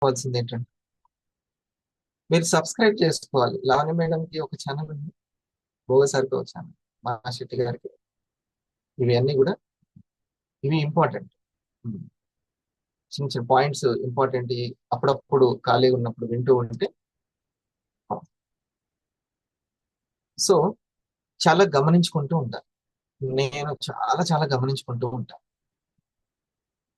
కావాల్సింది ఏంటంటే మీరు సబ్స్క్రైబ్ చేసుకోవాలి. లావణ్య మేడంకి ఒక ఛానల్ ఉంది, భోగసారికి ఒక ఛానల్, మా శెట్టి గారికి. ఇవి అన్నీ కూడా ఇవి ఇంపార్టెంట్. చిన్న చిన్న పాయింట్స్ ఇంపార్టెంట్. అప్పుడప్పుడు ఖాళీగా ఉన్నప్పుడు వింటూ ఉంటే. సో చాలా గమనించుకుంటూ ఉంటాను. నేను చాలా చాలా గమనించుకుంటూ ఉంటాను.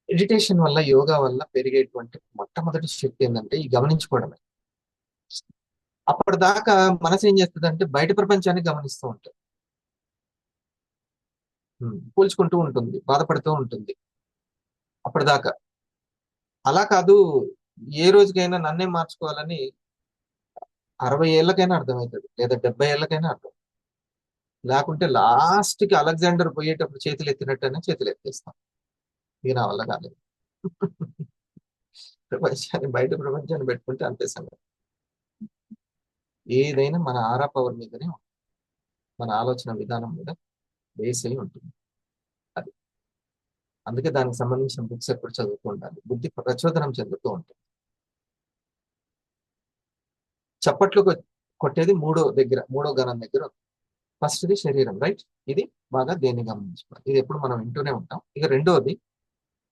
మెడిటేషన్ వల్ల, యోగా వల్ల పెరిగేటువంటి మొట్టమొదటి శక్తి ఏంటంటే ఈ గమనించుకోవడమే. అప్పటిదాకా మనసు ఏం చేస్తుంది అంటే బయట ప్రపంచాన్ని గమనిస్తూ ఉంటుంది, పోల్చుకుంటూ ఉంటుంది, బాధపడుతూ ఉంటుంది. అప్పటిదాకా అలా కాదు. ఏ రోజుకైనా నన్నే మార్చుకోవాలని 60 ఏళ్ళకైనా అర్థమవుతుంది, లేదా 70 ఏళ్ళకైనా అర్థం. లేకుంటే లాస్ట్ కి అలెగ్జాండర్ పోయేటప్పుడు చేతులు ఎత్తినట్టయినా చేతులు ఎత్తేస్తాం. ఇక నా వల్ల కాలేదు. బయట ప్రపంచాన్ని పెట్టుకుంటే అంతే సంగతి. ఏదైనా మన ఆరా పవర్ మీదనే ఉంటుంది. మన ఆలోచన విధానం మీద బేస్ అయి ఉంటుంది. అది అందుకే దానికి సంబంధించిన బుక్స్ ఎప్పుడు చదువుతూ ఉండాలి. బుద్ధి ప్రచోదనం చెందుతూ ఉంటుంది. చప్పట్లు కొట్టేది మూడో గణం దగ్గర. ఫస్ట్ది శరీరం, రైట్. ఇది బాగా దేన్ని గమనించుకోవాలి. ఇది ఎప్పుడు మనం వింటూనే ఉంటాం. ఇక రెండోది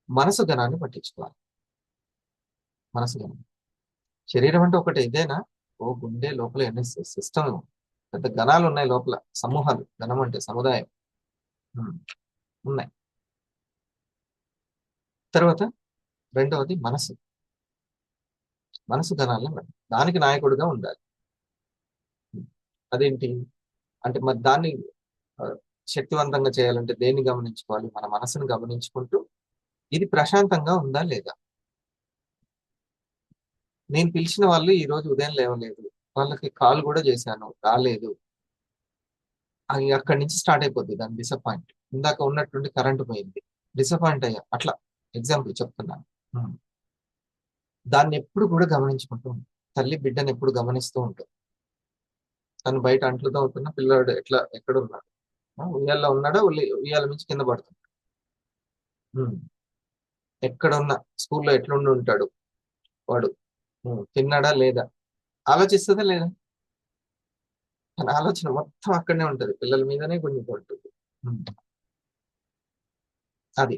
మనసు గణాన్ని పట్టించుకోవాలి. మనసు గణం. శరీరం అంటే ఒకటి ఇదేనా? ఓ గుండె లోపల ఎన్ని సిస్టమ్, పెద్ద గణాలు ఉన్నాయి లోపల, సమూహాలు. గణం అంటే సముదాయం. ఉమ్, ఉన్నాయి. తర్వాత రెండవది మనసు. మనసు గణాల్లో దానికి నాయకుడిగా ఉండాలి. అదేంటి అంటే మరి దాన్ని ఆ, శక్తివంతంగా చేయాలంటే దేన్ని గమనించుకోవాలి? మన మనసును గమనించుకుంటూ ఇది ప్రశాంతంగా ఉందా లేదా. నేను పిలిచిన వాళ్ళు ఈ రోజు ఉదయం లేవలేదు, వాళ్ళకి కాల్ కూడా చేశాను, రాలేదు. అది అక్కడి నుంచి స్టార్ట్ అయిపోద్ది దాని డిసప్పాయింట్. ఇందాక ఉన్నటువంటి కరెంట్ పోయింది, డిసప్పాయింట్ అయ్యా. అట్లా ఎగ్జాంపుల్ చెప్తున్నాను. ఉం. దాన్ని ఎప్పుడు కూడా గమనించుకుంటూ ఉంటాం. తల్లి బిడ్డను ఎప్పుడు గమనిస్తూ ఉంటుంది. తను బయట అంట్లు తవ్వుతున్న పిల్లాడు ఎక్కడ ఉన్నాడు, ఉయ్యాల్లో ఉన్నాడా, ఉయ్యాల నుంచి కింద పడుతున్నాడు, ఎక్కడ ఉన్నా స్కూల్లో ఎట్లుండి ఉంటాడు వాడు, తిన్నాడా లేదా, ఆలోచిస్తుందా లేదా. తన ఆలోచన మొత్తం అక్కడనే ఉంటది, పిల్లల మీదనే గుంజుకుంటుంది. ఉమ్, అది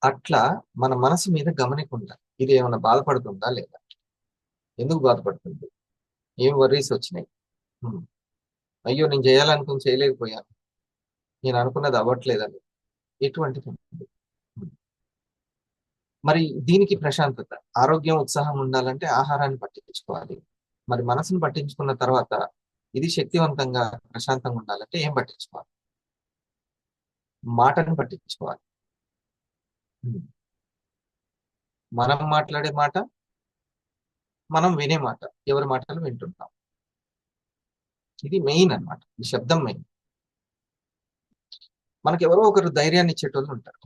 అట్లా మన మనసు మీద గమనికుండా ఇది ఏమైనా బాధపడుతుందా లేదా, ఎందుకు బాధపడుతుంది, ఏం వర్రీస్ వచ్చినాయి, ఉమ్, అయ్యో నేను చేయాలనుకుని చేయలేకపోయాను, నేను అనుకున్నది అవ్వట్లేదని, ఎటువంటిది ఉంటుంది. ఉమ్, మరి దీనికి ప్రశాంతత, ఆరోగ్యం, ఉత్సాహం ఉండాలంటే ఆహారాన్ని పట్టించుకోవాలి. మరి మనసును పట్టించుకున్న తర్వాత ఇది శక్తివంతంగా ప్రశాంతంగా ఉండాలంటే ఏం పట్టించుకోవాలి? మాటను పట్టించుకోవాలి. ఉమ్, మనం మాట్లాడే మాట, మనం వినే మాట, ఎవరి మాటలు వింటుంటాం. ఇది మెయిన్ అన్నమాట. ఈ శబ్దం మెయిన్. మనకి ఎవరో ఒకరు ధైర్యాన్ని ఇచ్చేటోళ్ళు ఉంటారు.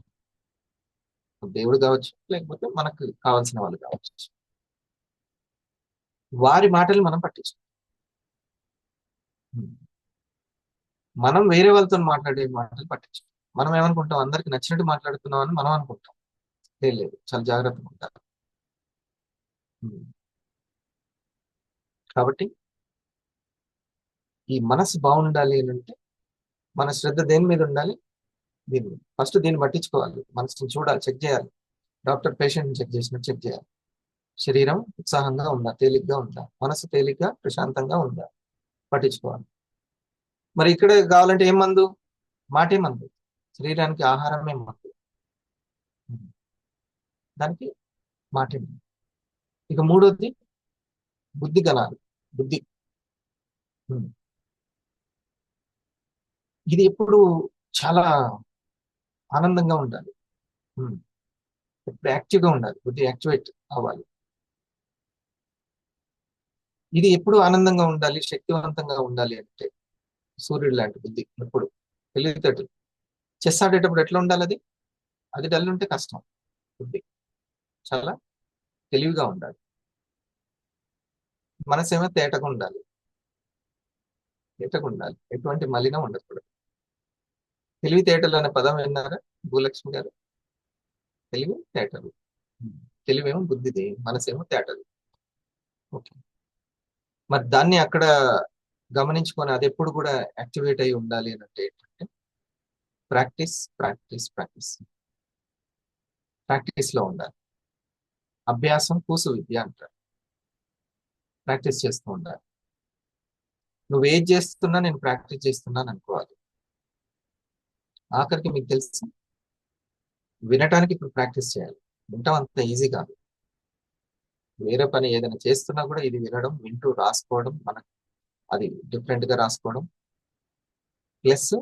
దేవుడు కావచ్చు, లేకపోతే మనకు కావాల్సిన వాళ్ళు కావచ్చు. వారి మాటలు మనం పట్టించుకోం. మనం వేరే వాళ్ళతో మాట్లాడే మాటలు పట్టించుకోం. మనం ఏమనుకుంటాం, అందరికి నచ్చినట్టు మాట్లాడుతున్నాం అని మనం అనుకుంటాం. లేదు, చాలా జాగ్రత్తగా ఉంటారు. ఉమ్. కాబట్టి ఈ మనసు బాగుండాలి అని అంటే మన శ్రద్ధ దేని మీద ఉండాలి? దీని మీద. ఫస్ట్ దీన్ని పట్టించుకోవాలి, మనసుని చూడాలి, చెక్ చేయాలి. డాక్టర్ పేషెంట్ చెక్ చేసినట్టు చెక్ చేయాలి. శరీరం ఉత్సాహంగా ఉందా, తేలిగ్గా ఉందా, మనసు తేలిగ్గా ప్రశాంతంగా ఉందా, పట్టించుకోవాలి. మరి ఇక్కడ కావాలంటే ఏం మందు? మాటే మందు. శరీరానికి ఆహారమే మందు. దానికి మాటే మందు. ఇక మూడోది బుద్ధి గణాలు. బుద్ధి. ఉమ్. ఇది ఎప్పుడు చాలా ఆనందంగా ఉండాలి. ఉమ్. ఎప్పుడు యాక్టివ్గా ఉండాలి, బుద్ధి యాక్టివేట్ అవ్వాలి. ఇది ఎప్పుడు ఆనందంగా ఉండాలి, శక్తివంతంగా ఉండాలి అంటే సూర్యుడు లాంటి బుద్ధి ఎప్పుడు తెలివితేటలు. చెస్ ఆడేటప్పుడు ఎట్లా ఉండాలి అది? అది డల్ ఉంటే కష్టం. బుద్ధి చాలా తెలివిగా ఉండాలి. మనసేమో తేటగా ఉండాలి. తేటగా ఉండాలి, ఎటువంటి మలినం ఉండకూడదు. తెలివితేటలు అనే పదం విన్నారా భూలక్ష్మి గారు? తెలివి తేటలు. తెలివేమో బుద్ధిది, మనసేమో తేటది. ఓకే. మరి దాన్ని అక్కడ గమనించుకొని అది ఎప్పుడు కూడా యాక్టివేట్ అయి ఉండాలి అని అంటే ఏంటంటే ప్రాక్టీస్ ప్రాక్టీస్ ప్రాక్టీస్ ప్రాక్టీస్ లో ఉండాలి. అభ్యాసం పూసు విద్య అంటారు. ప్రాక్టీస్ చేస్తూ ఉండాలి. నువ్వు ఏది చేస్తున్నా నేను ప్రాక్టీస్ చేస్తున్నాను అనుకోవాలి. ఆఖరికి మీకు తెలుసు, వినటానికి ఇప్పుడు ప్రాక్టీస్ చేయాలి. వినటం అంత ఈజీ కాదు. వేరే పని ఏదైనా చేస్తున్నా కూడా ఇది వినడం, వింటూ రాసుకోవడం, మనకు అది డిఫరెంట్ గా రాసుకోవడం, ప్లస్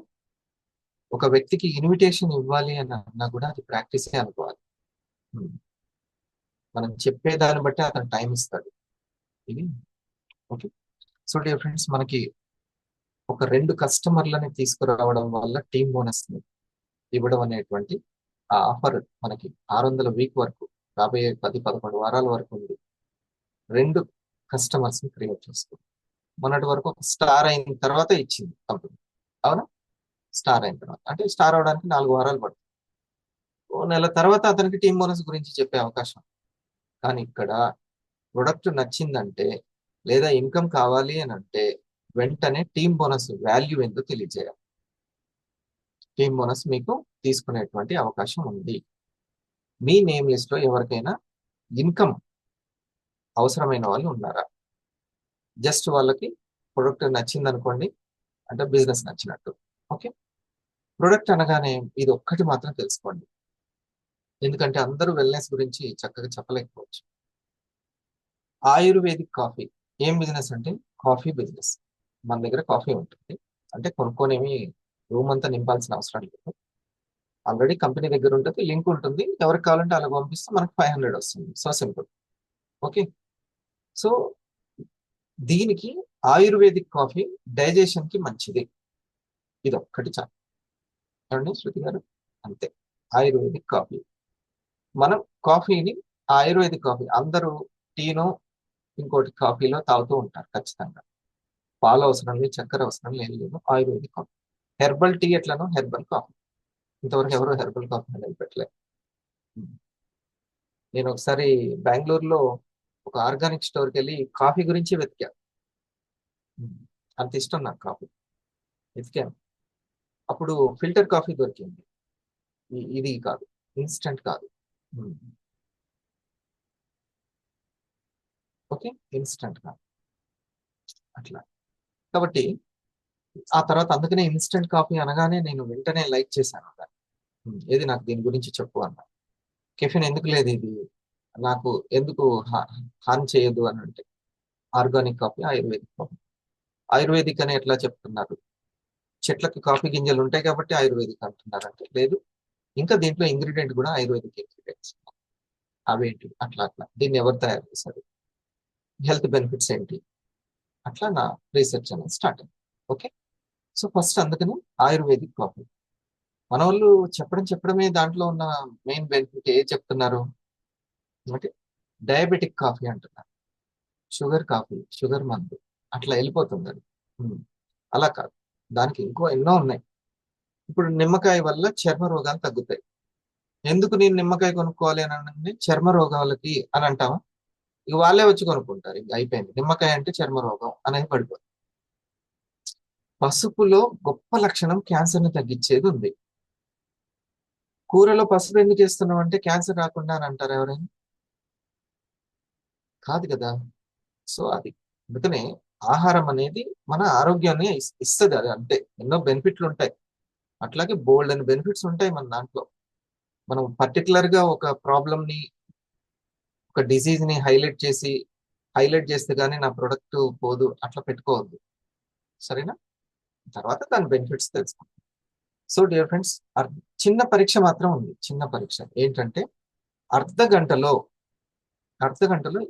ఒక వ్యక్తికి ఇన్విటేషన్ ఇవ్వాలి అని అన్నా కూడా అది ప్రాక్టీసే అనుకోవాలి. ఉమ్. మనం చెప్పే దాన్ని బట్టి అతను టైం ఇస్తాడు. ఇది ఓకే. సో డియర్ ఫ్రెండ్స్, మనకి ఒక 2 కస్టమర్లని తీసుకురావడం వల్ల టీమ్ బోనస్ ని ఇవ్వడం అనేటువంటి ఆ ఆఫర్ మనకి 600 వీక్ వరకు, రాబోయే 10-11 వారాల వరకు ఉంది. 2 కస్టమర్స్ ని క్రియేట్ చేసుకోండి. మొన్నటి వరకు ఒక స్టార్ అయిన తర్వాత ఇచ్చింది కంపెనీ, అవునా? స్టార్ అయిన తర్వాత అంటే స్టార్ అవడానికి 4 వారాలు పడుతుంది. ఓ నెల తర్వాత అతనికి టీమ్ బోనస్ గురించి చెప్పే అవకాశం. కానీ ఇక్కడ ప్రొడక్ట్ నచ్చిందంటే లేదా ఇన్కమ్ కావాలి అని అంటే వెంటనే టీమ్ బోనస్ వాల్యూ ఏందో తెలియజేయాలి. టీమ్ బోనస్ మీకు తీసుకునేటువంటి అవకాశం ఉంది. మీ నేమ్ లిస్ట్ లో ఎవరికైనా ఇన్కమ్ అవసరమైన వాళ్ళు ఉన్నారా? జస్ట్ వాళ్ళకి ప్రొడక్ట్ నచ్చింది అనుకోండి, అంటే బిజినెస్ నచ్చినట్టు. ఓకే. ప్రొడక్ట్ అనగానే ఇది ఒక్కటి మాత్రం తెలుసుకోండి, ఎందుకంటే అందరూ వెల్నెస్ గురించి చక్కగా చెప్పలేకపోవచ్చు. ఆయుర్వేదిక్ కాఫీ ఏం బిజినెస్ అంటే కాఫీ బిజినెస్. మన దగ్గర కాఫీ ఉంటుంది, అంటే కొనుక్కొనేమి రూమ్ అంతా నింపాల్సిన అవసరం లేదు. ఆల్రెడీ కంపెనీ దగ్గర ఉంటుంది, లింక్ ఉంటుంది, ఎవరికి కావాలంటే అలా పంపిస్తే మనకు 500 వస్తుంది. So simple. ఓకే. సో దీనికి ఆయుర్వేదిక్ కాఫీ డైజెషన్ కి మంచిది. ఇది ఒక్కటి చాలు. ఏమండి శృతి గారు? అంతే. ఆయుర్వేదిక్ కాఫీ, మనం కాఫీని ఆయుర్వేదిక్ కాఫీ అందరూ టీనో ఇంకోటి కాఫీలో తాగుతూ ఉంటారు ఖచ్చితంగా. పాలు అవసరం లేదు, చక్కెర అవసరం లేదు. Ayurvedic coffee. హెర్బల్ టీ ఎట్లనో హెర్బల్ కాఫీ. ఇంతవరకు ఎవరు హెర్బల్ కాఫీ అనేది పెట్టలేదు. నేను ఒకసారి బెంగళూరులో ఒక ఆర్గానిక్ స్టోర్కి వెళ్ళి కాఫీ గురించి వెతికా. అంత ఇష్టం నాకు కాఫీ. వెతికాను. అప్పుడు ఫిల్టర్ కాఫీ దొరికింది. ఇది కాదు, ఇన్స్టంట్ కాదు. ఓకే. ఇన్స్టంట్ కాదు అట్లా. కాబట్టి ఆ తర్వాత అందుకనే ఇన్స్టంట్ కాఫీ అనగానే నేను వెంటనే లైక్ చేశాను దాన్ని. ఏది నాకు దీని గురించి చెప్పు అన్నా. కెఫిన్ ఎందుకు లేదు ఇది, నాకు ఎందుకు హాని చేయదు అని అంటే organic coffee, ayurvedic coffee. Ayurvedic అని ఎట్లా చెప్తున్నారు? చెట్లకు కాఫీ గింజలు ఉంటాయి కాబట్టి ఆయుర్వేదిక్ అంటున్నారంటే లేదు, ఇంకా దీంట్లో ఇంగ్రీడియంట్ కూడా ఆయుర్వేదిక్ ఇంగ్రీడియంట్స్. అవేంటి అట్లా అట్లా దీన్ని ఎవరు తయారు చేశారు, హెల్త్ బెనిఫిట్స్ ఏంటి, అట్లా నా రీసెర్చ్ అనేది స్టార్ట్ అయింది. ఓకే. సో ఫస్ట్ అందుకని ఆయుర్వేదిక్ కాఫీ మన వాళ్ళు చెప్పడమే దాంట్లో ఉన్న మెయిన్ బెనిఫిట్ ఏ చెప్తున్నారు అంటే డయాబెటిక్ కాఫీ అంటున్నారు. షుగర్ కాఫీ, షుగర్ మందు, అట్లా వెళ్ళిపోతుంది అది. అలా కాదు, దానికి ఇంకో ఎన్నో ఉన్నాయి. ఇప్పుడు నిమ్మకాయ వల్ల చర్మ రోగాలు తగ్గుతాయి. ఎందుకు నేను నిమ్మకాయ కొనుక్కోవాలి అని అంటే చర్మ రోగాలకి అని అంటావా? ఇక వాళ్ళే వచ్చి కొనుక్కుంటారు, ఇక అయిపోయింది. నిమ్మకాయ అంటే చర్మ రోగం అనేది పడిపోతుంది. పసుపులో గొప్ప లక్షణం క్యాన్సర్ ని తగ్గించేది ఉంది. కూరలో పసుపు ఎందుకు వేస్తున్నాం అంటే క్యాన్సర్ రాకుండా అని అంటారు ఎవరైనా? కాదు కదా. సో అది అందుకనే ఆహారం అనేది మన ఆరోగ్యాన్ని ఇస్తుంది. అది అంతే, ఎన్నో బెనిఫిట్లు ఉంటాయి. అట్లాగే బోల్డ్ అని బెనిఫిట్స్ ఉంటాయి మన దాంట్లో. మనం పర్టికులర్ గా ఒక ప్రాబ్లమ్ ని, ఒక డిసీజ్ ని హైలైట్ చేస్తే గానీ నా ప్రొడక్ట్ పోదు అట్లా పెట్టుకోవద్దు. సరేనా? తర్వాత దాని బెనిఫిట్స్ తెలుసుకుంటాం. సో డియర్ ఫ్రెండ్స్, చిన్న పరీక్ష మాత్రం ఉంది. చిన్న పరీక్ష ఏంటంటే అర్ధ గంటలో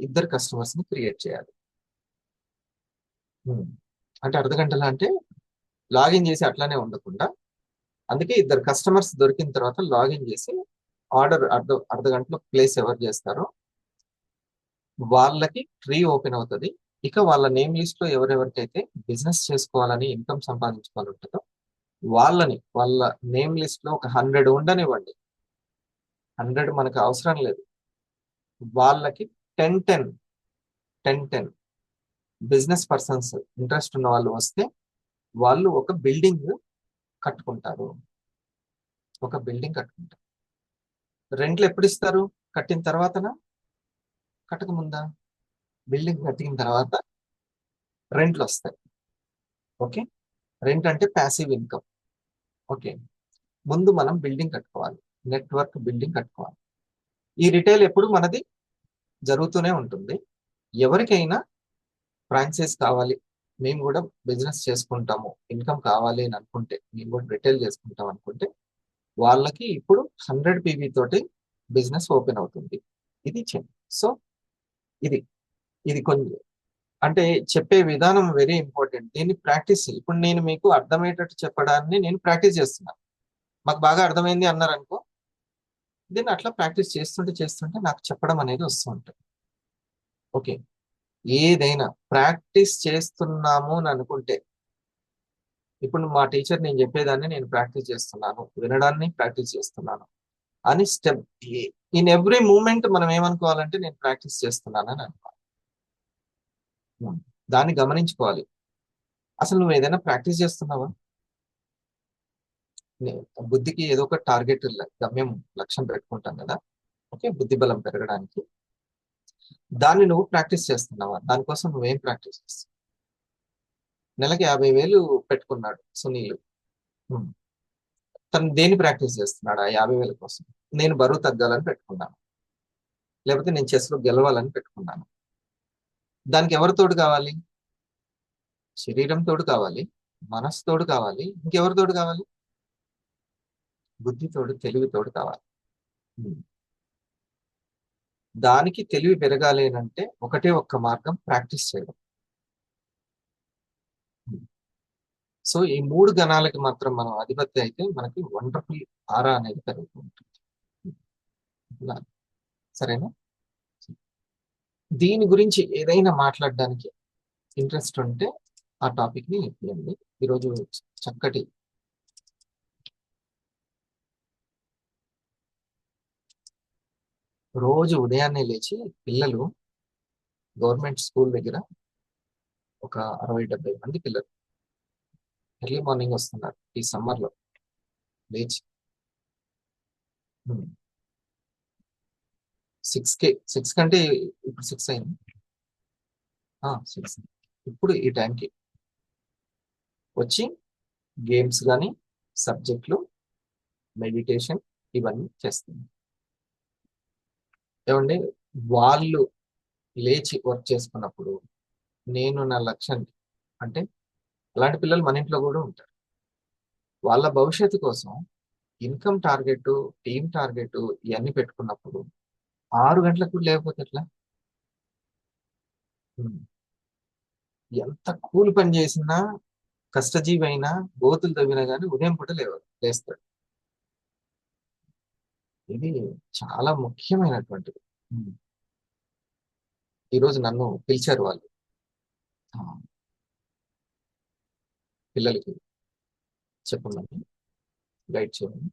ఇద్దరు కస్టమర్స్ ని క్రియేట్ చేయాలి. అంటే అర్ధ గంటలో అంటే లాగిన్ చేసి అట్లానే ఉండకుండా, అందుకే ఇద్దరు కస్టమర్స్ దొరికిన తర్వాత లాగిన్ చేసి ఆర్డర్ అర్ధ గంటలో ప్లేస్ ఎవరు చేస్తారో వాళ్ళకి ట్రీ ఓపెన్ అవుతుంది. ఇక వాళ్ళ నేమ్ లిస్ట్ లో ఎవరెవరికైతే బిజినెస్ చేసుకోవాలని, ఇన్కమ్ సంపాదించుకోవాలి ఉంటుందో వాళ్ళ నేమ్ లిస్ట్ లో ఒక 100 ఉండనివ్వండి. 100 మనకు అవసరం లేదు. వాళ్ళకి 10 బిజినెస్ పర్సన్స్ ఇంట్రెస్ట్ ఉన్న వాళ్ళు వస్తే వాళ్ళు ఒక బిల్డింగ్ కట్టుకుంటారు. ఒక బిల్డింగ్ కట్టుకుంటారు. రెంట్లు ఎప్పుడు ఇస్తారు? కట్టిన తర్వాతనా, కట్టక ముందా? బిల్డింగ్ కట్టిన తర్వాత రెంట్లు వస్తాయి. ఓకే, రెంట్ అంటే ప్యాసివ్ ఇన్కమ్. ఓకే, ముందు మనం బిల్డింగ్ కట్టుకోవాలి, నెట్వర్క్ బిల్డింగ్ కట్టుకోవాలి. ఈ రిటైల్ ఎప్పుడు మనది జరుగుతూనే ఉంటుంది. ఎవరికైనా ఫ్రాంచైజ్ కావాలి, మేము కూడా బిజినెస్ చేసుకుంటాము, ఇన్కమ్ కావాలి అని అనుకుంటే, మేము కూడా రిటైల్ చేసుకుంటాం అనుకుంటే, వాళ్ళకి ఇప్పుడు 100 పీవీ తోటి బిజినెస్ ఓపెన్ అవుతుంది. ఇది చేయండి. సో ఇది ఇది కొంచెం అంటే చెప్పే విధానం వెరీ ఇంపార్టెంట్. దీన్ని ప్రాక్టీస్ ఇప్పుడు నేను మీకు అర్థమయ్యేటట్టు చెప్పడాన్ని నేను ప్రాక్టీస్ చేస్తున్నాను. మాకు బాగా అర్థమైంది అన్నారు అనుకో, దీన్ని అట్లా ప్రాక్టీస్ చేస్తుంటే చేస్తుంటే నాకు చెప్పడం అనేది వస్తూ ఉంటుంది. ఓకే, ఏదైనా ప్రాక్టీస్ చేస్తున్నాము అని అనుకుంటే, ఇప్పుడు మా టీచర్ నేను చెప్పేదాన్ని నేను ప్రాక్టీస్ చేస్తున్నాను, వినడాన్ని ప్రాక్టీస్ చేస్తున్నాను అని స్టెప్, ఇన్ ఎవ్రీ మూమెంట్ మనం ఏమనుకోవాలంటే నేను ప్రాక్టీస్ చేస్తున్నాను అని అనుకోవాలి. దాన్ని గమనించుకోవాలి. అసలు నువ్వు ఏదైనా ప్రాక్టీస్ చేస్తున్నావా? బుద్ధికి ఏదో ఒక టార్గెట్, గమ్యం, లక్ష్యం పెట్టుకుంటాం కదా. ఓకే, బుద్ధి బలం పెరగడానికి దాన్ని నువ్వు ప్రాక్టీస్ చేస్తున్నావా? దానికోసం నువ్వేం ప్రాక్టీస్ చేస్తున్నావు? నెలకి 50,000 పెట్టుకున్నాడు సునీల్. ఉమ్. తను దేన్ని ప్రాక్టీస్ చేస్తున్నాడు ఆ 50,000 కోసం? నేను బరువు తగ్గాలని పెట్టుకున్నాను, లేకపోతే నేను చెస్ లో గెలవాలని పెట్టుకున్నాను. దానికి ఎవరి తోడు కావాలి? శరీరం తోడు కావాలి, మనసు తోడు కావాలి, ఇంకెవరి తోడు కావాలి? బుద్ధి తోడు, తెలివి తోడు కావాలి. ఉమ్. దానికి తెలివి పెరగాలి అంటే ఒకటే ఒక్క మార్గం, ప్రాక్టీస్ చేయడం. సో ఈ 3 గణాలకి మాత్రం మనం అధిపతి అయితే మనకి వండర్ఫుల్ ఆరా అనేది పెరుగుతూ ఉంటుంది. ఇలా. సరేనా? దీని గురించి ఏదైనా మాట్లాడడానికి ఇంట్రెస్ట్ ఉంటే ఆ టాపిక్ ని ఎత్తియండి. ఈరోజు చక్కటి రోజు ఉదయాన్నే లేచి పిల్లలు గవర్నమెంట్ స్కూల్ దగ్గర ఒక 60-70 మంది పిల్లలు ఎర్లీ మార్నింగ్ వస్తున్నారు ఈ సమ్మర్ లో లేచి. 6 కంటే ఇప్పుడు 6 అయింది. 6 ఇప్పుడు ఈ టైంకి వచ్చి గేమ్స్ కానీ, సబ్జెక్టులు, మెడిటేషన్ ఇవన్నీ చేస్తుంది. ఏమండి, వాళ్ళు లేచి వర్క్ చేసుకున్నప్పుడు నేను నా లక్ష్యం, అంటే అలాంటి పిల్లలు మన ఇంట్లో కూడా ఉంటారు. వాళ్ళ భవిష్యత్తు కోసం ఇన్కమ్ టార్గెట్, టీమ్ టార్గెట్ ఇవన్నీ పెట్టుకున్నప్పుడు 6 గంటలకు లేకపోతే ఎట్లా? ఉమ్. ఎంత కూలి పని చేసినా, కష్టజీవి అయినా, గోతులు తవ్వినా కానీ ఉదయం పూట లేస్తాడు. ఇది చాలా ముఖ్యమైనటువంటిది. ఉమ్. ఈరోజు నన్ను పిలిచారు వాళ్ళు, ఆ, పిల్లలకి చెప్పమని, గైడ్ చేయమని.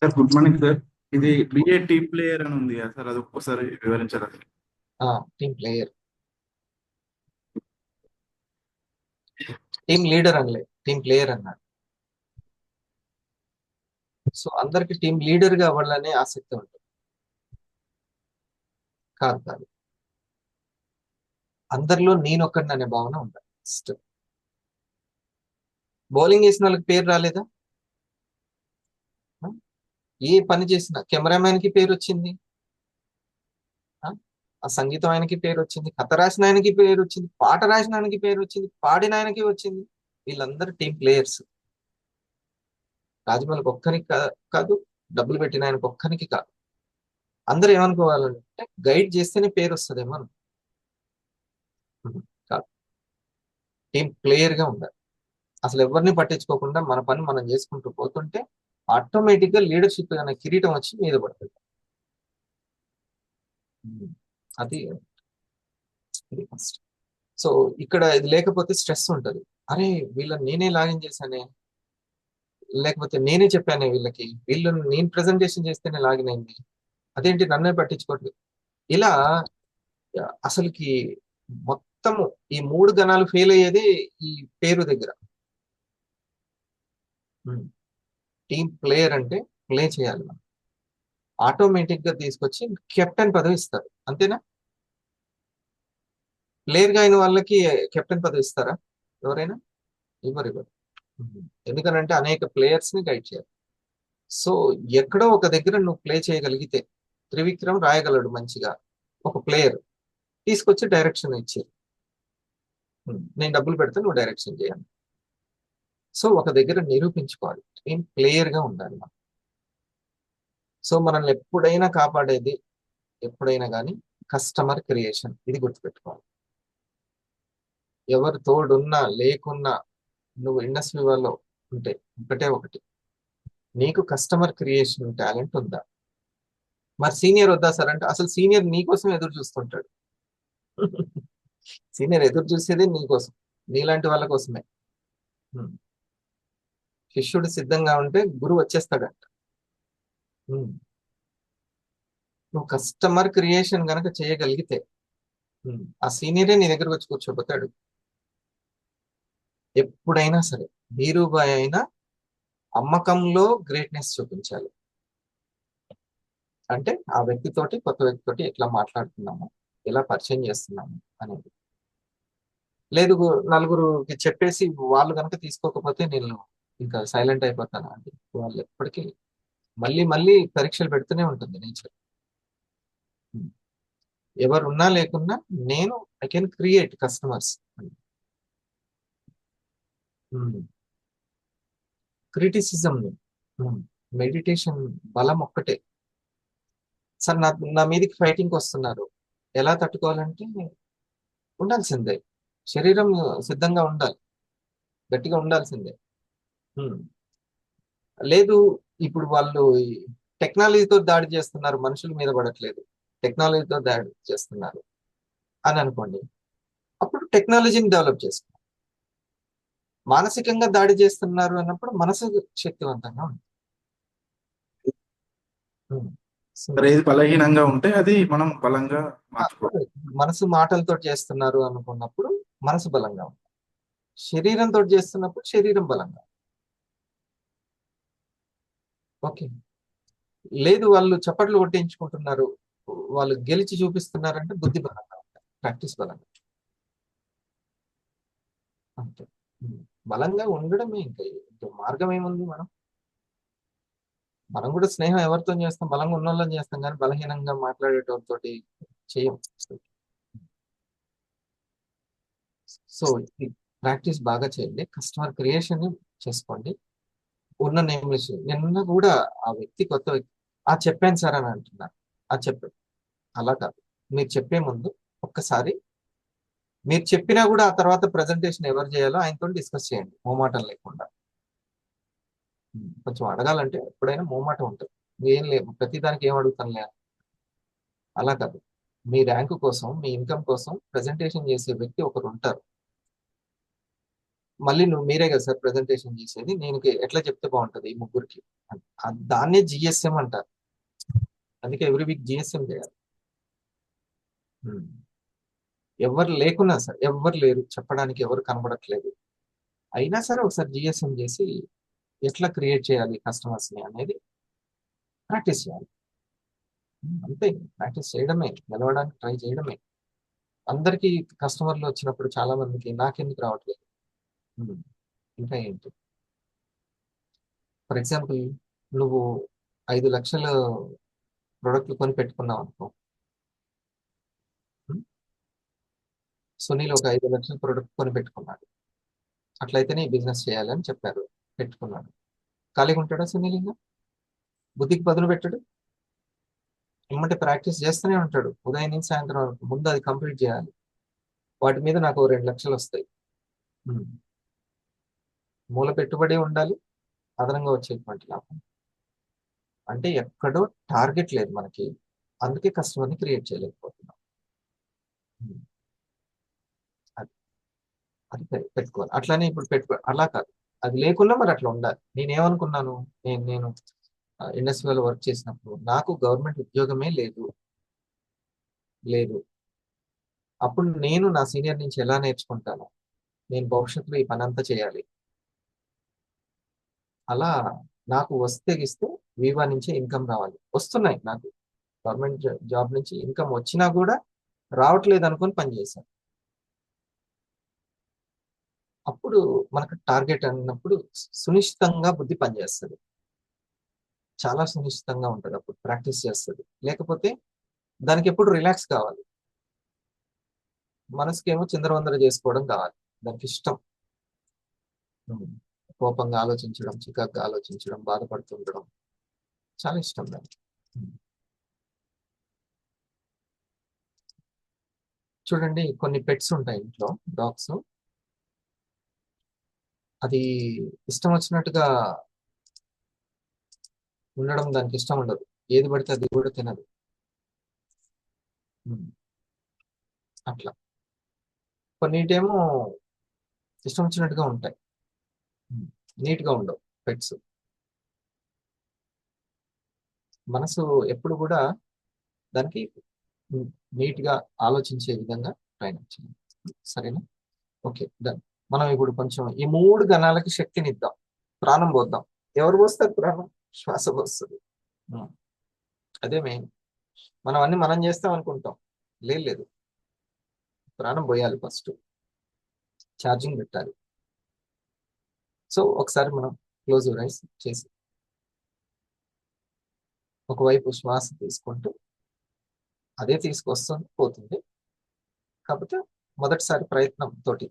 Sir good morning sir. ఇది బిఏ టీమ్ ప్లేయర్ అని ఉంది కదా సార్, అది ఒక్కసారి వివరించారా sir? Team player, team leader అనలే, టీమ్ ప్లేయర్ అన్నాడు. సో అందరికి టీమ్ లీడర్ గా అవ్వాలనే ఆసక్తి ఉంటుంది. కాదు కాదు, అందరిలో నేనొక్కడిని అనే భావన ఉండాలి ఫస్ట్. బౌలింగ్ వేసిన వాళ్ళకి పేరు రాలేదా? ఆ? ఏ పని చేసినా కెమెరామ్యాన్ కి పేరు వచ్చింది, ఆ ఆ సంగీతం ఆయనకి పేరు వచ్చింది, కథ రాసిన ఆయనకి పేరు వచ్చింది, పాట రాసిన ఆయనకి పేరు వచ్చింది, పాడిన ఆయనకి వచ్చింది. వీళ్ళందరూ టీం ప్లేయర్స్. రాజమౌళికి ఒక్కరికి కాదు, డబ్బులు పెట్టిన ఆయనకు ఒక్కరికి కాదు. అందరూ ఏమనుకోవాలంటే గైడ్ చేస్తేనే పేరు వస్తుందేమో కాదు, టీం ప్లేయర్ గా ఉండాలి. అసలు ఎవరిని పట్టించుకోకుండా మన పని మనం చేసుకుంటూ పోతుంటే ఆటోమేటిక్ గా లీడర్షిప్ అనే కిరీటం వచ్చి మీద పడుతుంది. ఉమ్. అది ఇది ఫస్ట్. సో ఇక్కడ ఇది లేకపోతే స్ట్రెస్ ఉంటుంది. అరే వీళ్ళని నేనే లాగిన్ చేశానే, లేకపోతే నేనే చెప్పాను వీళ్ళకి, వీళ్ళు నేను ప్రెజెంటేషన్ చేస్తేనే లాగిన్ అయింది, అదేంటి నన్నే పట్టించుకోవట్లేదు. ఇలా అసలుకి మొత్తము ఈ మూడు గణాలు ఫెయిల్ అయ్యేది ఈ పేరు దగ్గర. టీం ప్లేయర్ అంటే ప్లే చేయాలి మనం. ఆటోమేటిక్ గా తీసుకొచ్చి కెప్టెన్ పదవి ఇస్తారు, అంతేనా? ప్లేయర్ గా అయిన వాళ్ళకి కెప్టెన్ పదవి ఇస్తారా ఎవరైనా? ఇవ్వరు, ఇవ్వరు. ఎందుకనంటే అనేక ప్లేయర్స్ ని గైడ్ చేయాలి. సో ఎక్కడో ఒక దగ్గర నువ్వు ప్లే చేయగలిగితే, త్రివిక్రమ్ రాయగలడు మంచిగా, ఒక ప్లేయర్ తీసుకొచ్చి డైరెక్షన్ ఇచ్చారు, నేను డబ్బులు పెడితే నువ్వు డైరెక్షన్ చేయాలి. సో ఒక దగ్గర నిరూపించుకోవాలి, టీం ప్లేయర్ గా ఉండాలి మనం. సో మనల్ని ఎప్పుడైనా కాపాడేది, ఎప్పుడైనా కానీ కస్టమర్ క్రియేషన్, ఇది గుర్తుపెట్టుకోవాలి. ఎవరు తోడున్నా లేకున్నా నువ్వు ఇండస్ట్రీ వాళ్ళు ఉంటే ఒకటే ఒకటి, నీకు కస్టమర్ క్రియేషన్ టాలెంట్ ఉందా? మరి సీనియర్ వద్దా సార్ అంటే, అసలు సీనియర్ నీకోసం ఎదురు చూస్తుంటాడు. సీనియర్ ఎదురు చూసేదే నీకోసం, నీలాంటి వాళ్ళ కోసమే. ఉమ్. శిష్యుడు సిద్ధంగా ఉంటే గురువు వచ్చేస్తాడంట. ఉమ్. నువ్వు కస్టమర్ క్రియేషన్ గనక చేయగలిగితే, ఆ సీనియరే నీ దగ్గరకు వచ్చి కూర్చోబోతాడు. ఎప్పుడైనా సరే ధీరుభాయ్ అయినా అమ్మకంలో గ్రేట్నెస్ చూపించాలి. అంటే ఆ వ్యక్తితోటి, కొత్త వ్యక్తితోటి ఎట్లా మాట్లాడుతున్నాము, ఎలా పరిచయం చేస్తున్నాము అనేది. లేదు నలుగురుకి చెప్పేసి వాళ్ళు కనుక తీసుకోకపోతే నేను ఇంకా సైలెంట్ అయిపోతాను అంటే, వాళ్ళు ఎప్పటికీ మళ్ళీ మళ్ళీ పరీక్షలు పెడుతూనే ఉంటుంది నేచర్. ఎవరున్నా లేకున్నా నేను I can create customers. Criticism, meditation బలం ఒక్కటే. సార్ నా మీదకి ఫైటింగ్ వస్తున్నారు, ఎలా తట్టుకోవాలంటే ఉండాల్సిందే, శరీరం సిద్ధంగా ఉండాలి, గట్టిగా ఉండాల్సిందే. ఉమ్. లేదు, ఇప్పుడు వాళ్ళు టెక్నాలజీతో దాడి చేస్తున్నారు, మనుషుల మీద పడట్లేదు, టెక్నాలజీతో దాడి చేస్తున్నారు అని అనుకోండి, అప్పుడు టెక్నాలజీని డెవలప్ చేసుకోవాలి. మానసికంగా దాడి చేస్తున్నారు అన్నప్పుడు మనసు శక్తివంతంగా ఉంటుంది. ఉమ్. సో మరి ఏది బలహీనంగా ఉంటే అది మనం బలంగా మార్చుకోవాలి. మనసు మాటలతో చేస్తున్నారు అనుకున్నప్పుడు మనసు బలంగా ఉంటుంది, శరీరంతో చేస్తున్నప్పుడు శరీరం బలంగా. ఓకే. లేదు వాళ్ళు చప్పట్లు కొట్టించుకుంటున్నారు, వాళ్ళు గెలిచి చూపిస్తున్నారంటే బుద్ధి బలంగా ఉంటుంది, ప్రాక్టీస్ బలంగా. అంతే. ఉమ్. బలంగా ఉండడమే, ఇంకా మార్గం ఏముంది? మనం కూడా స్నేహం ఎవరితో చేస్తాం? బలంగా ఉన్న వాళ్ళని చేస్తాం, కానీ బలహీనంగా మాట్లాడేటోళ్ళతోటి చేయం. సో ప్రాక్టీస్ బాగా చేయండి, కస్టమర్ క్రియేషన్ చేసుకోండి. ఉన్న నేమ్లెస్ నిన్న కూడా ఆ వ్యక్తి, కొత్త వ్యక్తి, చెప్పాను సార్ అని అంటున్నారు. చెప్పాను, అలా కాదు. మీరు చెప్పే ముందు ఒక్కసారి మీరు చెప్పినా కూడా ఆ తర్వాత ప్రజెంటేషన్ ఎవరు చేయాలో ఆయనతో డిస్కస్ చేయండి, మోమాటం లేకుండా. కొంచెం అడగాలంటే ఎప్పుడైనా మోమాటం ఉంటుంది, ఏం లేదు ప్రతి దానికి ఏం అడుగుతానులే అని. అలా కాదు, మీ ర్యాంకు కోసం, మీ ఇన్కమ్ కోసం ప్రజెంటేషన్ చేసే వ్యక్తి ఒకరు ఉంటారు. మళ్ళీ మీరే కదా సార్ ప్రజెంటేషన్ చేసేది, నేను ఎట్లా చెప్తే బాగుంటది ఈ ముగ్గురికి? దాన్నే జిఎస్ఎం అంటారు. అందుకే ఎవ్రీ వీక్ జిఎస్ఎం చేయాలి. ఉమ్. ఎవరు లేకున్నా సరే, ఎవరు లేరు చెప్పడానికి, ఎవరు కనబడట్లేదు అయినా సరే, ఒకసారి జిఎస్ఎం చేసి ఎట్లా క్రియేట్ చేయాలి కస్టమర్స్ ని అనేది ప్రాక్టీస్ చేయాలి. అంతే, ప్రాక్టీస్ చేయడమే, గెలవడానికి ట్రై చేయడమే. అందరికీ కస్టమర్లు వచ్చినప్పుడు చాలా మందికి నాకెందుకు రావట్లేదు. ఉమ్. ఇంకా ఏంటి? ఫర్ ఎగ్జాంపుల్, నువ్వు 5 లక్షలు ప్రొడక్ట్లు కొని పెట్టుకున్నావు అనుకో. ఉమ్. సునీల్ ఒక 5 లక్షల ప్రొడక్ట్ కొని పెట్టుకున్నాడు, అట్లయితేనే ఈ బిజినెస్ చేయాలి అని చెప్పారు, పెట్టుకున్నాడు. ఖాళీగా ఉంటాడా సునీల్? ఇంకా బుద్ధికి పదును పెట్టడు, ఏమంటే ప్రాక్టీస్ చేస్తూనే ఉంటాడు ఉదయం నుంచి సాయంత్రం వరకు. ముందు అది కంప్లీట్ చేయాలి, వాటి మీద నాకు 2 లక్షలు వస్తాయి. ఉమ్. మూల పెట్టుబడి ఉండాలి, అదనంగా వచ్చేటువంటి లాభం. అంటే ఎక్కడో టార్గెట్ లేదు మనకి, అందుకే కస్టమర్ని క్రియేట్ చేయలేకపోతున్నాం. ఉమ్. అది అది పెట్టుకోవాలి. అట్లానే ఇప్పుడు అలా కాదు, అది లేకున్నా మరి అట్లా ఉండాలి. నేనేమనుకున్నాను, నేను ఇండస్ట్రీలో వర్క్ చేసినప్పుడు నాకు గవర్నమెంట్ ఉద్యోగమే లేదు లేదు. అప్పుడు నేను నా సీనియర్ నుంచి ఎలా నేర్చుకుంటాను, నేను భవిష్యత్తులో ఈ పని అంతా చేయాలి. అలా నాకు వస్తే ఇస్తే వివా నుంచే ఇన్కమ్ రావాలి. వస్తున్నాయి నాకు గవర్నమెంట్ జాబ్ నుంచి ఇన్కమ్ వచ్చినా కూడా రావట్లేదు అనుకొని పని చేశాను. అప్పుడు మనకు టార్గెట్ అన్నప్పుడు సునిశ్చితంగా బుద్ధి పనిచేస్తుంది. చాలా సునిశ్చితంగా ఉంటుంది, అప్పుడు ప్రాక్టీస్ చేస్తుంది. లేకపోతే దానికి ఎప్పుడు రిలాక్స్ కావాలి. మనసుకేమో చిందరవందర చేసుకోవడం కావాలి, దానికి ఇష్టం. ఉమ్. కోపంగా ఆలోచించడం, చికాకుగా ఆలోచించడం, బాధపడుతుండడం చాలా ఇష్టం దానికి. ఉమ్. చూడండి, కొన్ని పెట్స్ ఉంటాయి ఇంట్లో, డాగ్స్. అది ఇష్టం వచ్చినట్టుగా ఉండడం దానికి ఇష్టం ఉండదు. ఏది పడితే అది కూడా తినదు. ఉమ్. అట్లా కొన్నిటేమో ఇష్టం వచ్చినట్టుగా ఉంటాయి. నీట్ గా ఉండవు పెట్స్. మనసు ఎప్పుడు కూడా దానికి నీట్ గా ఆలోచించే విధంగా ట్రైన్ చేయాలి. సరేనా? Okay, done. మనం ఇప్పుడు కొంచెం ఈ మూడు గణాలకి శక్తిని ఇద్దాం, ప్రాణం పోద్దాం. ఎవరు పోస్తారు ప్రాణం? శ్వాస పోస్తుంది. ఉమ్. అదే మెయిన్. మనం అన్ని మనం చేస్తాం అనుకుంటాం, లేదు లేదు, ప్రాణం పోయాలి ఫస్ట్, ఛార్జింగ్ పెట్టాలి. సో ఒకసారి మనం క్లోజ్ యువర్ ఐస్ చేసి ఒకవైపు శ్వాస తీసుకుంటూ, అదే తీసుకొస్తుంది పోతుంది. కాకపోతే మొదటిసారి ప్రయత్నం తోటి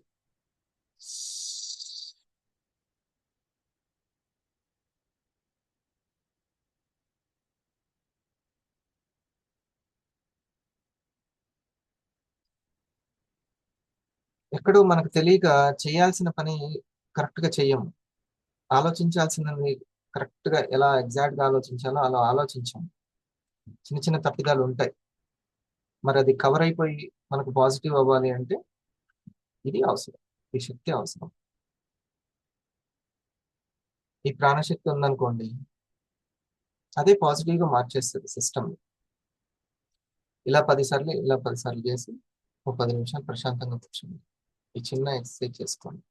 ఎక్కడో మనకు తెలియక చేయాల్సిన పని కరెక్ట్ గా చెయ్యము. ఆలోచించాల్సినవి కరెక్ట్ గా ఎలా ఎగ్జాక్ట్ గా ఆలోచించాలో అలా ఆలోచించాం. చిన్న చిన్న తప్పిదాలు ఉంటాయి. మరి అది కవర్ అయిపోయి మనకు పాజిటివ్ అవ్వాలి అంటే ఇది అవసరం, ఈ శక్తి అవసరం. ఈ ప్రాణశక్తి ఉందనుకోండి, అదే పాజిటివ్ గా మార్చేస్తుంది సిస్టమ్. ఇలా 10 సార్లు ఇలా 10 సార్లు చేసి ఒక 10 నిమిషాలు ప్రశాంతంగా కూర్చోండి. ఈ చిన్న ఎక్సర్సైజ్ చేసుకోండి,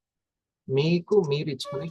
మీకు మీరు ఇచ్చుకుని.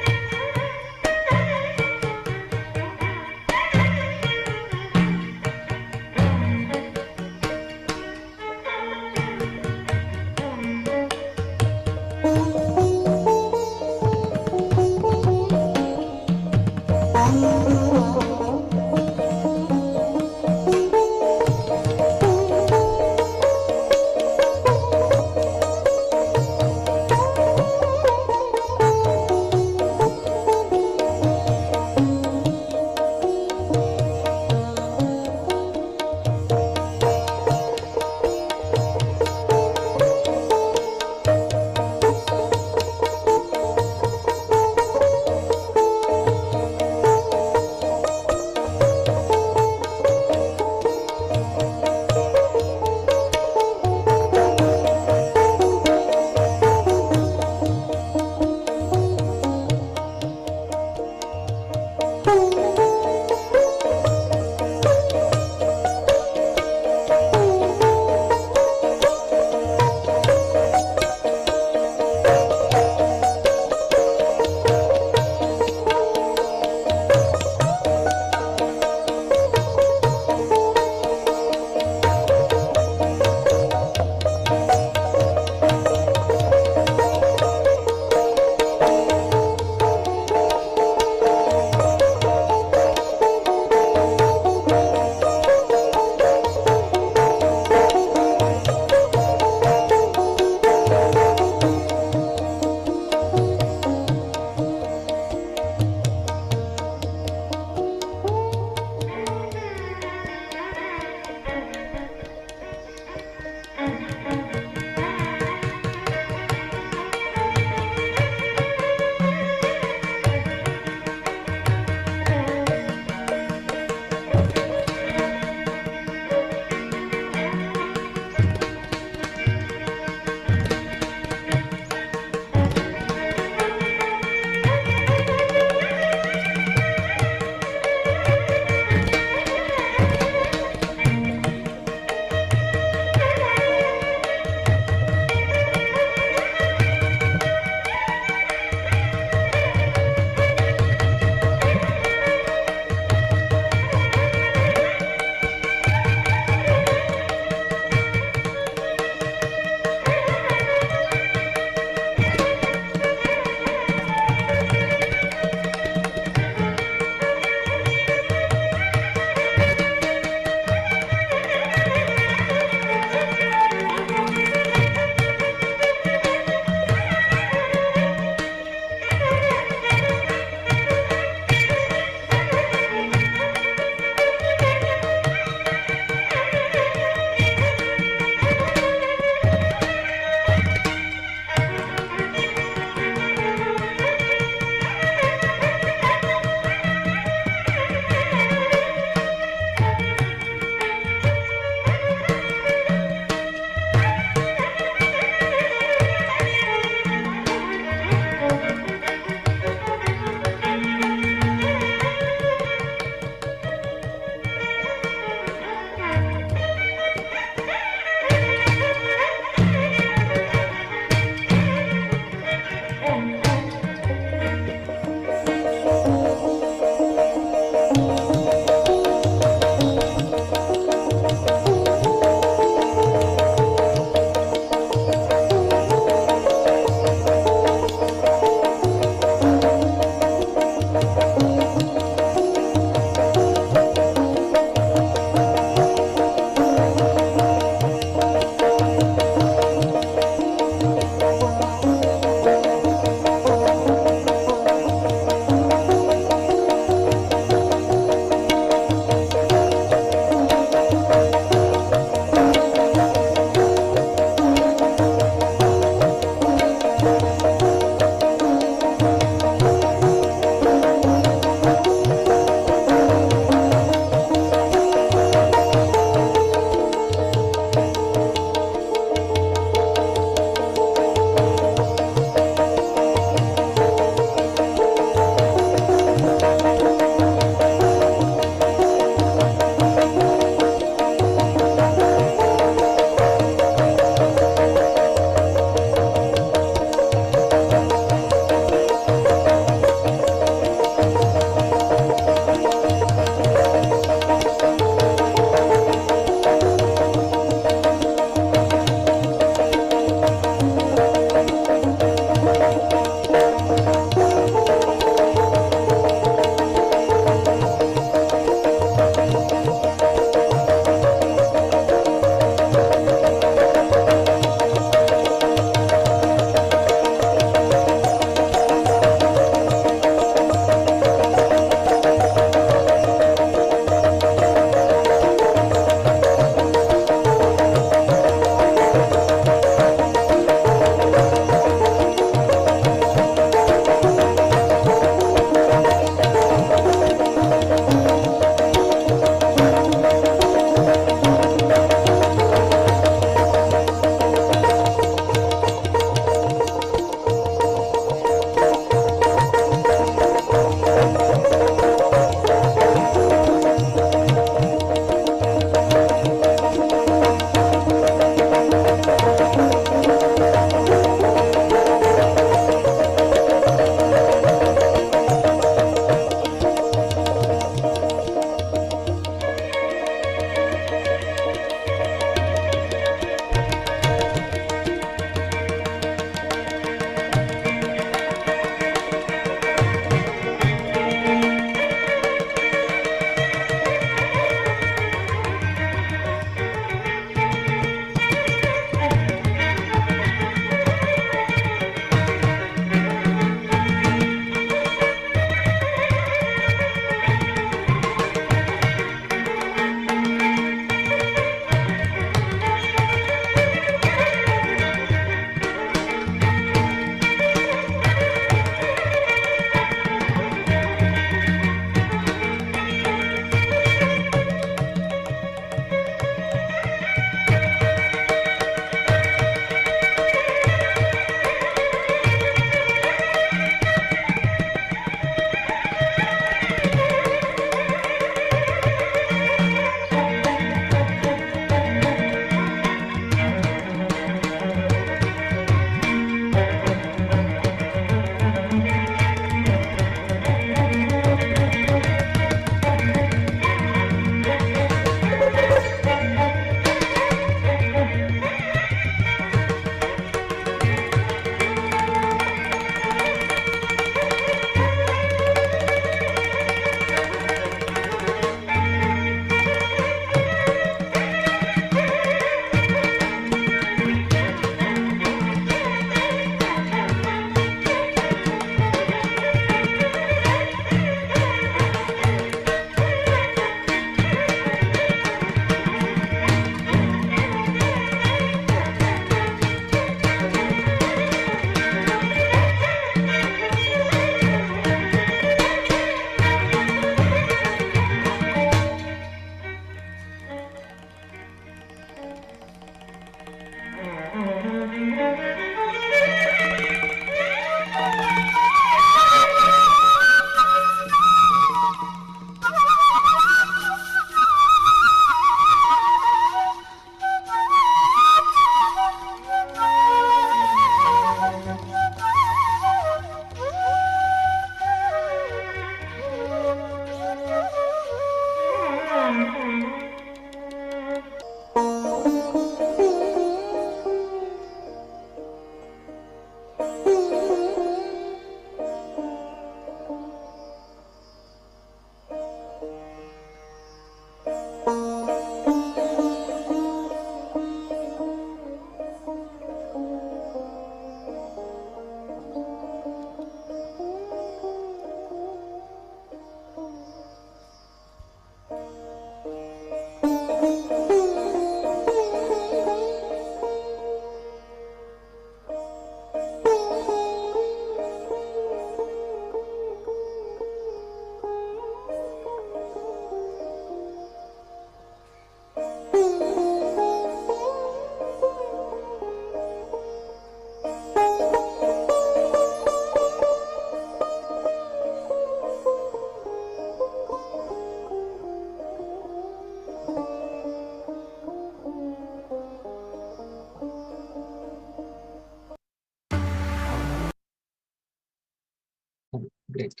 గ్రేట్.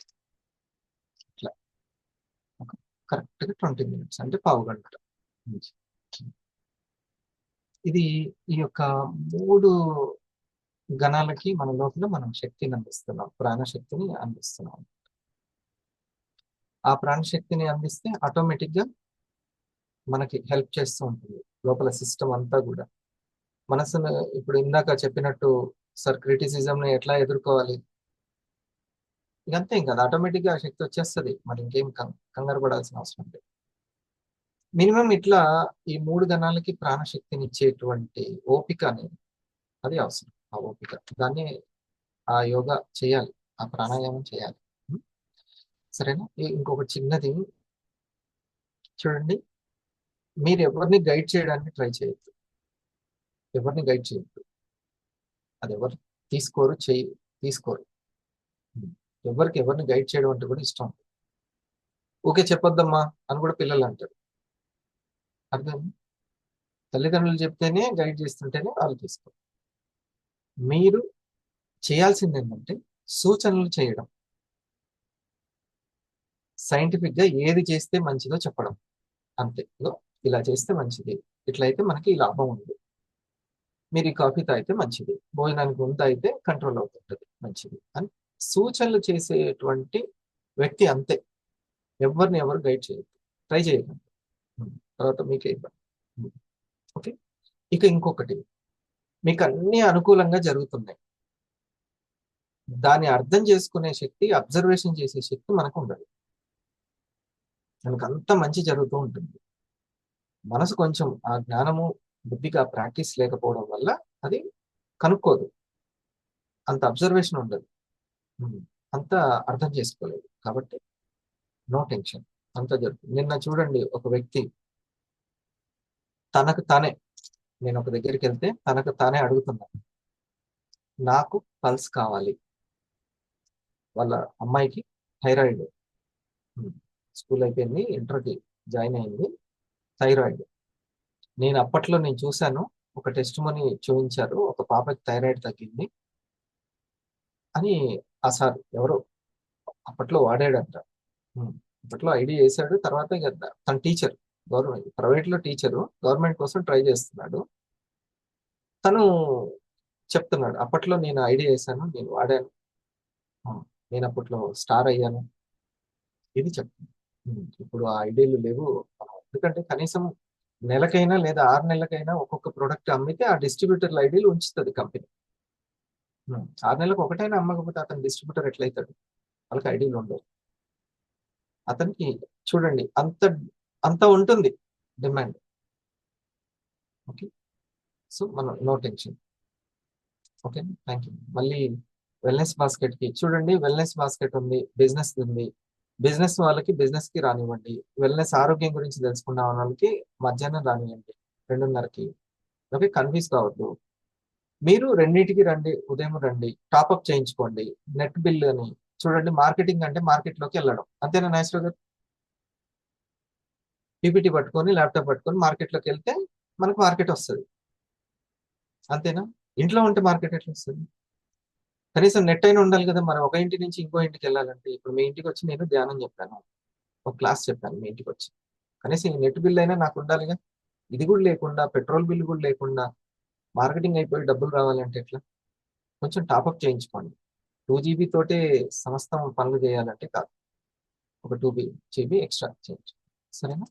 ఇట్లా ఒక కరెక్ట్గా 20 minutes అంటే పావు గంట నుంచి. ఇది ఈ యొక్క 3 గణాలకి మన లోపల మనం శక్తిని అందిస్తున్నాం, ప్రాణశక్తిని అందిస్తున్నాం. ఆ ప్రాణశక్తిని అందిస్తే ఆటోమేటిక్గా మనకి హెల్ప్ చేస్తూ ఉంటుంది లోపల సిస్టమ్ అంతా కూడా. మనసును ఇప్పుడు ఇందాక చెప్పినట్టు సార్ క్రిటిసిజంని ఎట్లా ఎదుర్కోవాలి, ఇదంతే ఇంకా ఆటోమేటిక్గా ఆ శక్తి వచ్చేస్తుంది. మరి ఇంకేం కంగారు పడాల్సిన అవసరం లేదు. మినిమం ఇట్లా ఈ 3 గణాలకి ప్రాణశక్తిని ఇచ్చేటువంటి ఓపిక అనేది అది అవసరం. ఆ ఓపిక దాన్ని ఆ యోగా చేయాలి, ఆ ప్రాణాయామం చేయాలి. సరేనా? ఇంకొక చిన్నది చూడండి, మీరు ఎవరిని గైడ్ చేయడానికి ట్రై చేయొద్దు. ఎవరిని గైడ్ చేయొద్దు, అది ఎవరు తీసుకోరు. ఎవరిని గైడ్ చేయడం అంటే కూడా ఇష్టం. ఓకే చెప్పొద్దమ్మా అని కూడా పిల్లలు అంటారు. అర్థం? తల్లిదండ్రులు చెప్తేనే గైడ్ చేస్తుంటేనే వాళ్ళు తీసుకోరు. మీరు చేయాల్సింది ఏంటంటే సూచనలు చేయడం, సైంటిఫిక్ గా ఏది చేస్తే మంచిదో చెప్పడం. అంతే. ఇలా చేస్తే మంచిది, ఇట్లయితే మనకి ఈ లాభం ఉంది, మీరు ఈ కాఫీ తాగితే మంచిది, భోజనానికి ముందు అయితే కంట్రోల్ అవుతుంటుంది మంచిది అని సూచనలు చేసేటువంటి వ్యక్తి అంతే. ఎవరిని ఎవరు గైడ్ చేయొద్దు, ట్రై చేయకండి. తర్వాత మీకే ఇబ్బంది. ఓకే. ఇక ఇంకొకటి, మీకు అన్ని అనుకూలంగా జరుగుతున్నాయి, దాన్ని అర్థం చేసుకునే శక్తి, అబ్జర్వేషన్ చేసే శక్తి మనకు ఉండదు. మనకు అంత మంచి జరుగుతూ ఉంటుంది, మనసు కొంచెం ఆ జ్ఞానము బుద్ధిగా ప్రాక్టీస్ లేకపోవడం వల్ల అది కనుక్కోదు, అంత అబ్జర్వేషన్ ఉండదు, అంత అర్థం చేసుకోలేదు. కాబట్టి నో టెన్షన్, అంత జరుగుతుంది. నిన్న చూడండి, ఒక వ్యక్తి తనకు తానే, నేను ఒక దగ్గరికి వెళ్తే తనకు తానే అడుగుతున్నాను, నాకు పల్స్ కావాలి. వాళ్ళ అమ్మాయికి థైరాయిడ్, స్కూల్ అయిపోయింది, ఇంటర్కి జాయిన్ అయింది, థైరాయిడ్. నేను చూశాను, ఒక టెస్ట్ మనీ చూపించారు, ఒక పాపకి థైరాయిడ్ తగ్గింది అని. ఆ సార్ ఎవరో అప్పట్లో వాడాడంట, అప్పట్లో ఐడి చేశాడు. తర్వాత ఇక తన టీచర్, గవర్నమెంట్ ప్రైవేట్లో టీచరు, గవర్నమెంట్ కోసం ట్రై చేస్తున్నాడు. తను చెప్తున్నాడు, అప్పట్లో నేను ఐడియా చేశాను, నేను వాడాను, నేను అప్పట్లో స్టార్ అయ్యాను, ఇది చెప్తాను. ఇప్పుడు ఆ ఐడియాలు లేవు. ఎందుకంటే కనీసం నెలకైనా లేదా 6 నెలలకైనా ఒక్కొక్క ప్రోడక్ట్ అమ్మితే ఆ డిస్ట్రిబ్యూటర్ల ఐడియాలు ఉంచుతుంది కంపెనీ. 6 నెలలకు ఒకటైనా అమ్మకపోతే అతను డిస్ట్రిబ్యూటర్ ఎట్లయితాడు? వాళ్ళకి ఐడియాలు ఉండవు. అతనికి చూడండి అంత అంత ఉంటుంది డిమాండ్. ఓకే, సో మనం no tension. Okay, thank you. మళ్ళీ వెల్నెస్ బాస్కెట్ కి చూడండి, వెల్నెస్ బాస్కెట్ ఉంది, బిజినెస్ ఉంది. బిజినెస్ వాళ్ళకి బిజినెస్ కి రానివ్వండి, వెల్నెస్ ఆరోగ్యం గురించి తెలుసుకున్న వాళ్ళకి మధ్యాహ్నం రానివ్వండి 2:30కి. ఓకే, కన్ఫ్యూజ్ కావద్దు. మీరు రెండింటికి రండి, ఉదయం రండి, టాప్అప్ చేయించుకోండి. నెట్ బిల్ అని చూడండి, మార్కెటింగ్ అంటే మార్కెట్లోకి వెళ్ళడం, అంతేనా నాగేశ్వర గారు? పీపీటీ పట్టుకొని ల్యాప్టాప్ పట్టుకొని మార్కెట్లోకి వెళ్తే మనకు మార్కెట్ వస్తుంది, అంతేనా? ఇంట్లో ఉంటే మార్కెట్ ఎట్లా వస్తుంది? కనీసం నెట్ అయినా ఉండాలి కదా. మరి ఒక ఇంటి నుంచి ఇంకో ఇంటికి వెళ్ళాలంటే, ఇప్పుడు మీ ఇంటికి వచ్చి నేను ధ్యానం చెప్పాను, ఒక క్లాస్ చెప్పాను మీ ఇంటికి వచ్చి, కనీసం ఈ నెట్ బిల్ అయినా నాకు ఉండాలిగా. ఇది కూడా లేకుండా, పెట్రోల్ బిల్ కూడా లేకుండా మార్కెటింగ్ అయిపోయి డబ్బులు రావాలంటే ఎట్లా? కొంచెం టాప్అప్ చేయించుకోండి. 2 GB తోటే సమస్తం పనులు చేయాలంటే కాదు, ఒక 2 GB ఎక్స్ట్రా చేయించు, సరేనా?